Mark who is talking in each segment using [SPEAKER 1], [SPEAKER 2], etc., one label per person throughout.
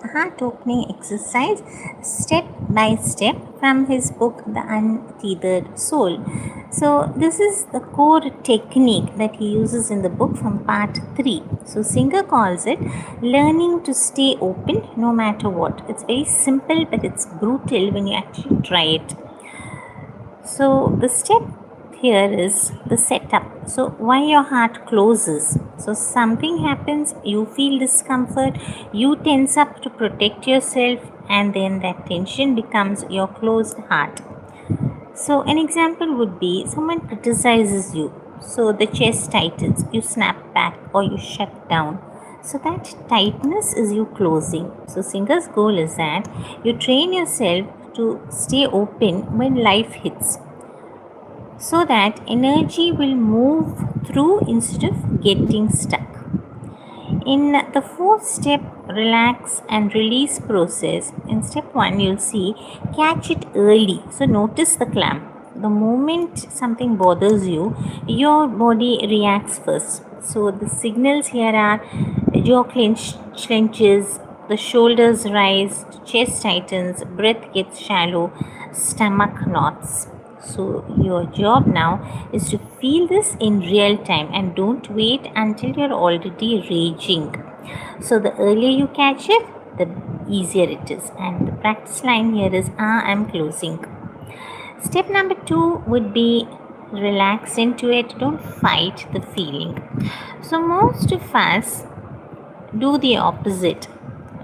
[SPEAKER 1] heart opening exercise step by step from his book The Untethered Soul. So this is the core technique that he uses in the book from part 3. So Singer calls it learning to stay open no matter what. It's very simple, but it's brutal when you actually try it. So the step here is the setup. So why your heart closes. So something happens, you feel discomfort, you tense up to protect yourself, and then that tension becomes your closed heart. So an example would be someone criticizes you. So the chest tightens, you snap back or you shut down. So that tightness is you closing. So Singer's goal is that you train yourself to stay open when life hits, so that energy will move through instead of getting stuck. In the 4th step, relax and release process, in step 1 you'll see catch it early. So notice the clamp. The moment something bothers you, your body reacts first. So the signals here are jaw clenches, the shoulders rise, chest tightens, breath gets shallow, stomach knots. So your job now is to feel this in real time and don't wait until you're already raging. So the earlier you catch it, the easier it is. And the practice line here is I'm closing. Step number 2 would be relax into it. Don't fight the feeling. So most of us do the opposite.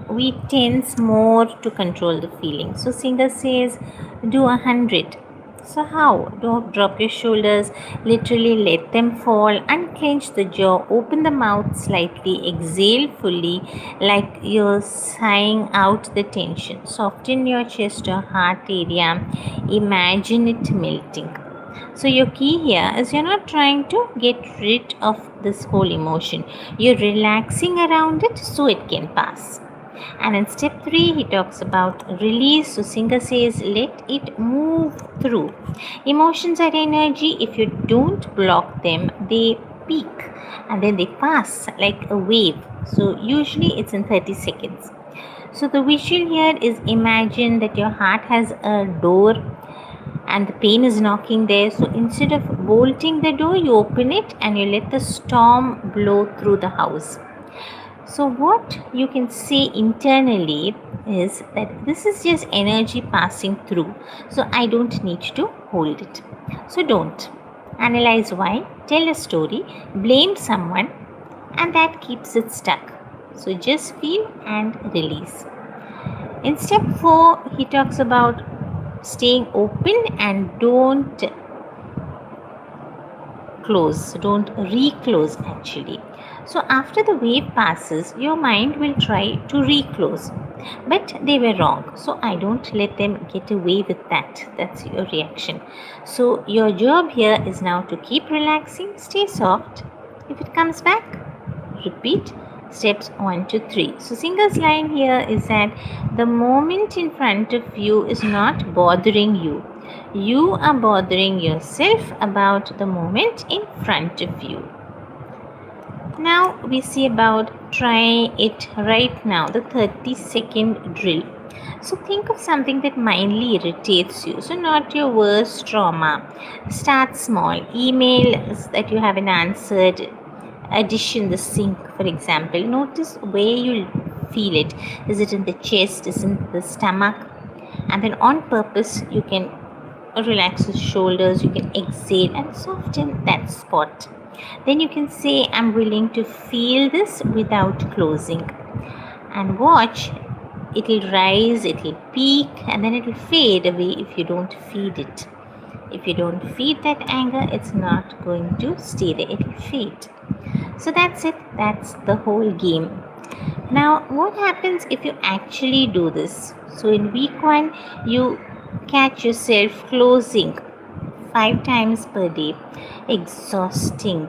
[SPEAKER 1] We tense more to control the feeling. So Singer says do 100. So how? Don't drop your shoulders, literally let them fall, unclench the jaw, open the mouth slightly, exhale fully like you're sighing out the tension. Soften your chest or heart area, imagine it melting. So your key here is you're not trying to get rid of this whole emotion. You're relaxing around it so it can pass. And in step 3, he talks about release. So Singer says, let it move through. Emotions are energy. If you don't block them, they peak and then they pass like a wave. So usually it's in 30 seconds. So the visual here is imagine that your heart has a door and the pain is knocking there. So instead of bolting the door, you open it and you let the storm blow through the house. So what you can say internally is that this is just energy passing through. So I don't need to hold it. So don't. Analyze why, tell a story, blame someone, and that keeps it stuck. So just feel and release. In step 4, he talks about staying open and don't close, don't reclose actually. So after the wave passes, your mind will try to reclose, but they were wrong. So I don't let them get away with that. That's your reaction. So your job here is now to keep relaxing, stay soft. If it comes back, repeat steps 1 to 3. So Singer's line here is that the moment in front of you is not bothering you. You are bothering yourself about the moment in front of you. Now we see about try it right now, the 30-second drill. So think of something that mildly irritates you. So not your worst trauma. Start small. Emails that you haven't answered, a dish in the sink, for example. Notice where you feel it. Is it in the chest? Is it in the stomach? And then on purpose, you can relax the shoulders, you can exhale and soften that spot. Then you can say, I'm willing to feel this without closing. And watch, it will rise, it will peak, and then it will fade away if you don't feed it. If you don't feed that anger, it's not going to stay there, it will fade. So that's it, that's the whole game. Now, what happens if you actually do this? So in week 1, you catch yourself closing 5 times per day, exhausting.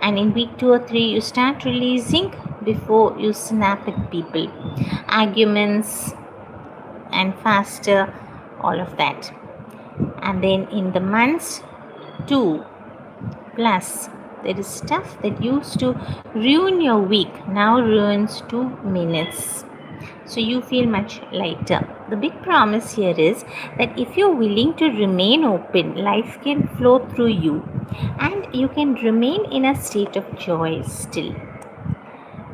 [SPEAKER 1] And in week 2 or 3, you start releasing before you snap at people, arguments and faster, all of that. And then in the months 2 plus, there is stuff that used to ruin your week now ruins 2 minutes. so you feel much lighter. The big promise here is that if you're willing to remain open, life can flow through you and you can remain in a state of joy still.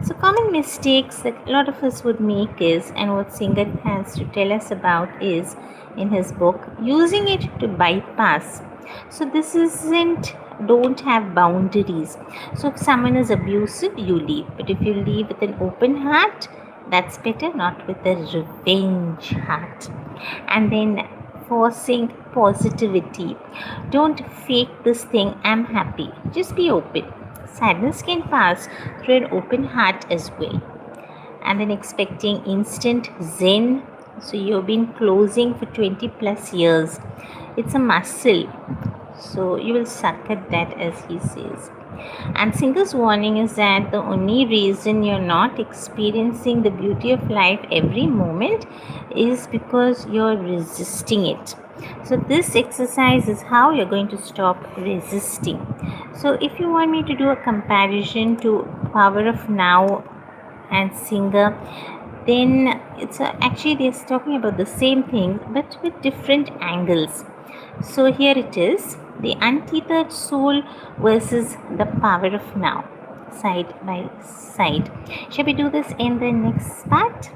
[SPEAKER 1] So, common mistakes that a lot of us would make is, and what Singer has to tell us about is in his book, using it to bypass. So, this isn't, don't have boundaries. So, if someone is abusive, you leave. But if you leave with an open heart, that's better, not with a revenge heart. And then forcing positivity. Don't fake this thing, I'm happy. Just be open. Sadness can pass through an open heart as well. And then expecting instant zen. So you've been closing for 20 plus years. It's a muscle. So you will suck at that, as he says. And Singer's warning is that the only reason you're not experiencing the beauty of life every moment is because you're resisting it. So this exercise is how you're going to stop resisting. So if you want me to do a comparison to Power of Now and Singer, then it's actually they're talking about the same thing but with different angles. So here it is, the untethered soul versus the power of now, side by side. Shall we do this in the next part?